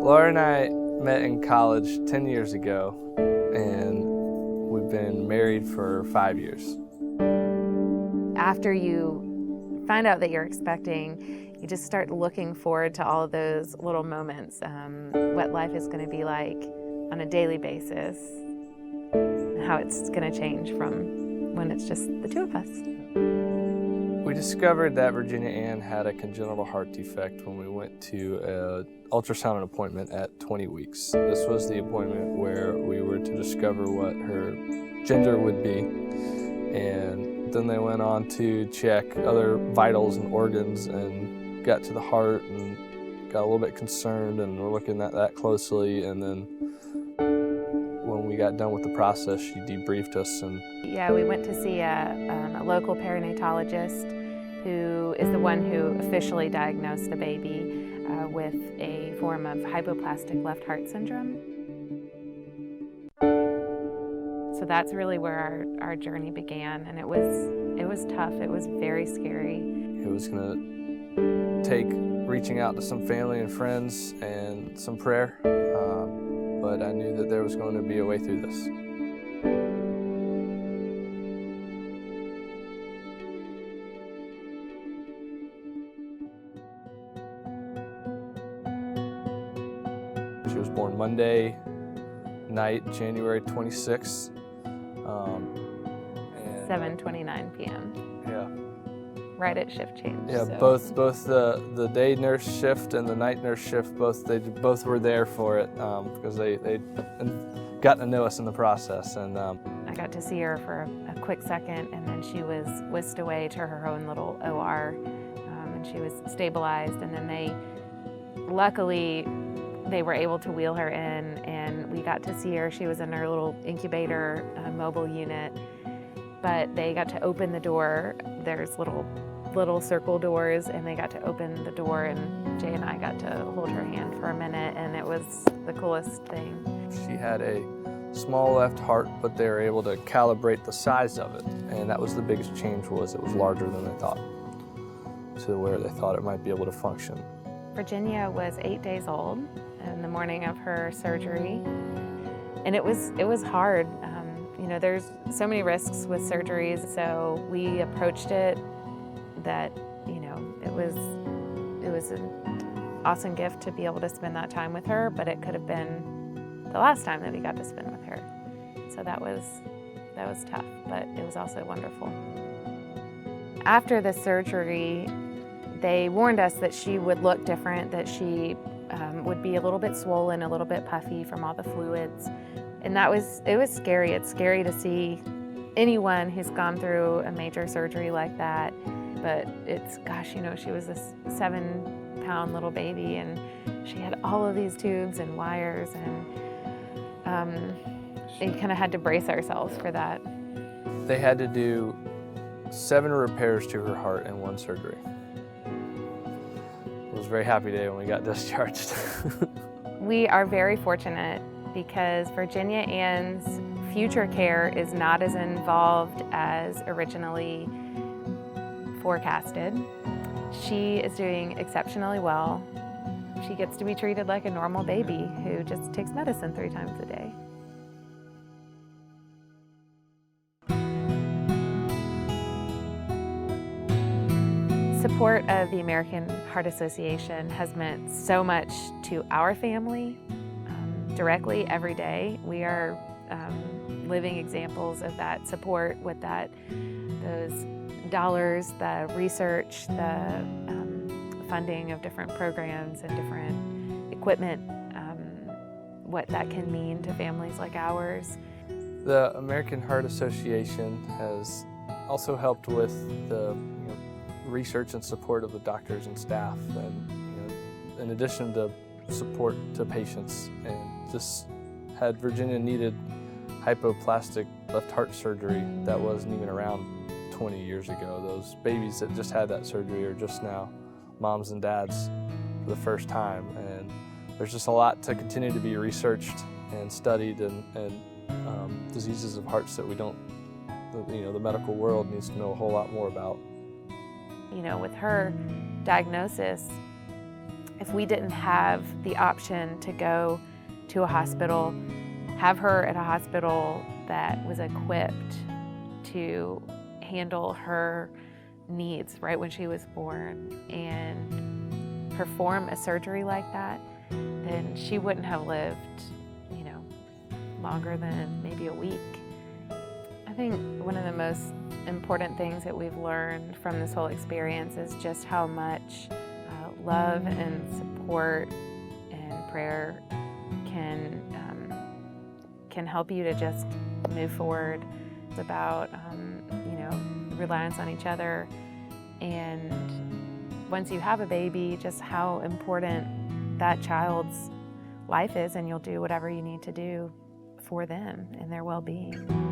Laura and I met in college 10 years ago, and we've been married for 5 years. After you find out that you're expecting, you just start looking forward to all of those little moments, what life is going to be like on a daily basis, how it's going to change from when it's just the two of us. We discovered that Virginia Ann had a congenital heart defect when we went to an ultrasound appointment at 20 weeks. This was the appointment where we were to discover what her gender would be, and then they went on to check other vitals and organs and got to the heart and got a little bit concerned, and we're looking at that closely. And then when we got done with the process, she debriefed us. Yeah, we went to see a local perinatologist who is the one who officially diagnosed the baby with a form of hypoplastic left heart syndrome. So that's really where our journey began, and it was tough. It was very scary. It was going to take reaching out to some family and friends and some prayer, but I knew that there was going to be a way through this. She was born Monday night, January 26th. 7:29 p.m. Yeah. Right at shift change. Yeah, so. both the day nurse shift and the night nurse shift, they both were there for it because they got to know us in the process. And I got to see her for a quick second, and then she was whisked away to her own little OR, and she was stabilized. And then luckily, they were able to wheel her in, and we got to see her. She was in her little incubator mobile unit, but they got to open the door. There's little circle doors, and they got to open the door, and Jay and I got to hold her hand for a minute, and it was the coolest thing. She had a small left heart, but they were able to calibrate the size of it, and that was the biggest change. Was it was larger than they thought, to where they thought it might be able to function. Virginia was 8 days old in the morning of her surgery, and it was hard. You know, there's so many risks with surgeries, so we approached it that, you know, it was an awesome gift to be able to spend that time with her, but it could have been the last time that we got to spend with her. So that was tough, but it was also wonderful. After the surgery, they warned us that she would look different, that she would be a little bit swollen, a little bit puffy from all the fluids. And it was scary. It's scary to see anyone who's gone through a major surgery like that. But gosh, you know, she was this 7-pound little baby, and she had all of these tubes and wires, and we kind of had to brace ourselves for that. They had to do 7 repairs to her heart in 1 surgery. It was a very happy day when we got discharged. We are very fortunate because Virginia Ann's future care is not as involved as originally forecasted. She is doing exceptionally well. She gets to be treated like a normal baby who just takes medicine 3 times a day. Support of the American Heart Association has meant so much to our family. Directly every day. We are living examples of that support with those dollars, the research, the funding of different programs and different equipment, what that can mean to families like ours. The American Heart Association has also helped with the research and support of the doctors and staff, and in addition to support to patients. And just had Virginia needed hypoplastic left heart surgery that wasn't even around 20 years ago. Those babies that just had that surgery are just now moms and dads for the first time. And there's just a lot to continue to be researched and studied, and diseases of hearts that we don't, the medical world needs to know a whole lot more about. You know, with her diagnosis, If we didn't have the option to go to a hospital, have her at a hospital that was equipped to handle her needs right when she was born and perform a surgery like that, then she wouldn't have lived, longer than maybe a week. I think one of the most important things that we've learned from this whole experience is just how much love and support and prayer can help you to just move forward. It's about reliance on each other, and once you have a baby, just how important that child's life is, and you'll do whatever you need to do for them and their well-being.